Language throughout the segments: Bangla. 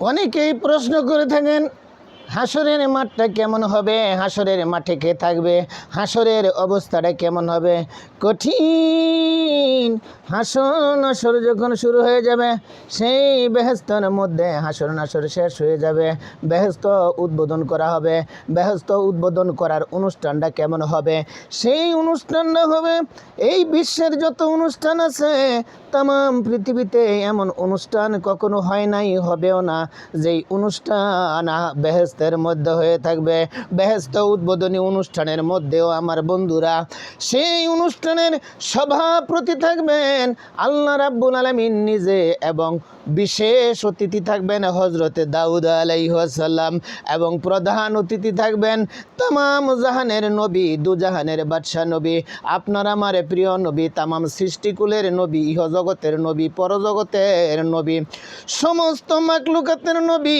অনেকেই প্রশ্ন করে থাকেন, হাসরের মাঠটা কেমন হবে, হাসরের মাঠে কে থাকবে, হাসরের অবস্থাটা কেমন হবে। কঠিন হাসর নাসর যখন শুরু হয়ে যাবে, সেই বেহেশতের মধ্যে হাসর নাসর শেষ হয়ে যাবে, বেহেশত উদ্বোধন করা হবে। বেহেশত উদ্বোধন করার অনুষ্ঠানটা কেমন হবে? সেই অনুষ্ঠানটা হবে এই বিশ্বের যত অনুষ্ঠান আছে, তামাম পৃথিবীতে এমন অনুষ্ঠান কখনো হয় নাই, হবেও না, যেই অনুষ্ঠান বেহেশতের মধ্যে হয়ে থাকবে। বেহেশত উদ্বোধনী অনুষ্ঠানের মধ্যেও আমার বন্ধুরা, সেই অনুষ্ঠানের সভাপতি থাকবেন আল্লাহ রাব্বুল আলামিন নিজে, এবং বিশেষ অতিথি থাকবেন হজরতে দাউদ আলাইহিস সালাম, এবং প্রধান অতিথি থাকবেন তামাম জাহানের নবী, দুজাহানের বাদশাহ নবী, আপনার আমার প্রিয় নবী, তামাম সৃষ্টিকুলের নবী, ইহজগতের নবী, পরজগতের নবী, সমস্ত মাখলুকাতের নবী,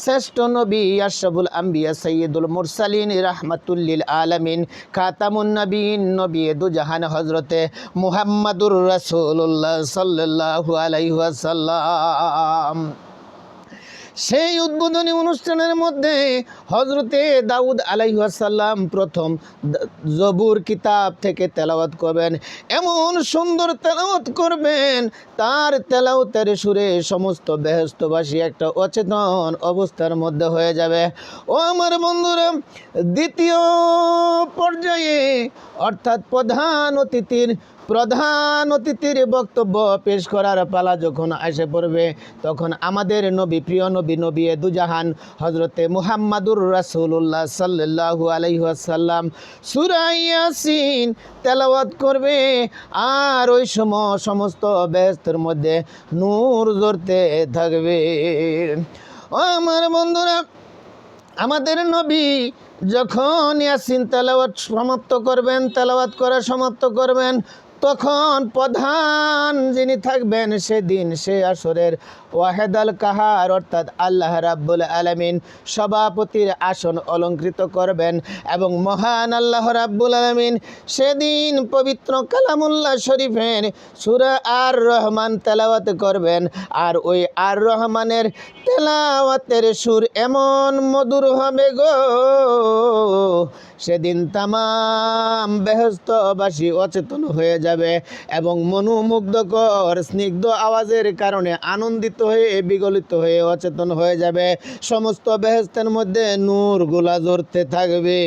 শ্রেষ্ঠ নবী, আশরাফুল আম্বিয়া, সাইয়্যিদুল মুরসালিন, রাহমাতুল আলামিন, খাতামুন নবীন, নবী দুজাহান হজরতে মুহাম্মাদুর রাসূলুল্লাহ সাল্লাল্লাহু আলাইহি ওয়াসাল্লাম। সেই উদ্বোধনী অনুষ্ঠানের মধ্যে হজরতে দাউদ আলাইহিস সালাম প্রথম জবুর কিতাব থেকে তেলাওয়াত করবেন। এমন সুন্দর তেলাওয়াত করবেন, তার তেলাওয়াতের সুরে সমস্ত বেহেশতবাসী একটা অচেতন অবস্থার মধ্যে হয়ে যাবে। ও আমার বন্ধুরা, দ্বিতীয় পর্যায়ে অর্থাৎ প্রধান অতিথির বক্তব্য পেশ করার পালা যখন এসে পড়বে, তখন আমাদের নবী, প্রিয় নবী, নবী দুজাহান হজরতে মুহাম্মাদুর রাসূলুল্লাহ সাল্লাল্লাহু আলাইহি ওয়াসাল্লাম সূরা ইয়াসিন তেলাওয়াত করবে। আর ওই সময় সমস্ত বেহেশতের মধ্যে নূর জ্বলতে থাকবে। ও আমার বন্ধুরা, আমাদের নবী যখন ইয়াসিন তেলাওয়াত সমাপ্ত করবেন, তখন প্রধান যিনি থাকবেন সেদিন, সে আসরের ওয়াহেদ আল কাহার অর্থাৎ আল্লাহ রাব্বুল আলামিন সভাপতির আসন অলঙ্কৃত করবেন, এবং মহান আল্লাহ রাব্বুল আলামিন সেদিন পবিত্র কালামুল্লাহ শরীফের সূরা আর রহমান তেলাওয়াত করবেন। আর ওই আর রহমানের তেলাওয়াতের সুর এমন মধুর হবে গো, সেদিন তামাম বেহেশতবাসী অচেতন হয়ে যাবে, এবং মনোমুগ্ধকর স্নিগ্ধ আওয়াজের কারণে আনন্দিত হয়ে, বিগলিত হয়ে অচেতন হয়ে যাবে। সমস্ত বেহেশতের মধ্যে নূরগুলা জ্বলতে থাকবে।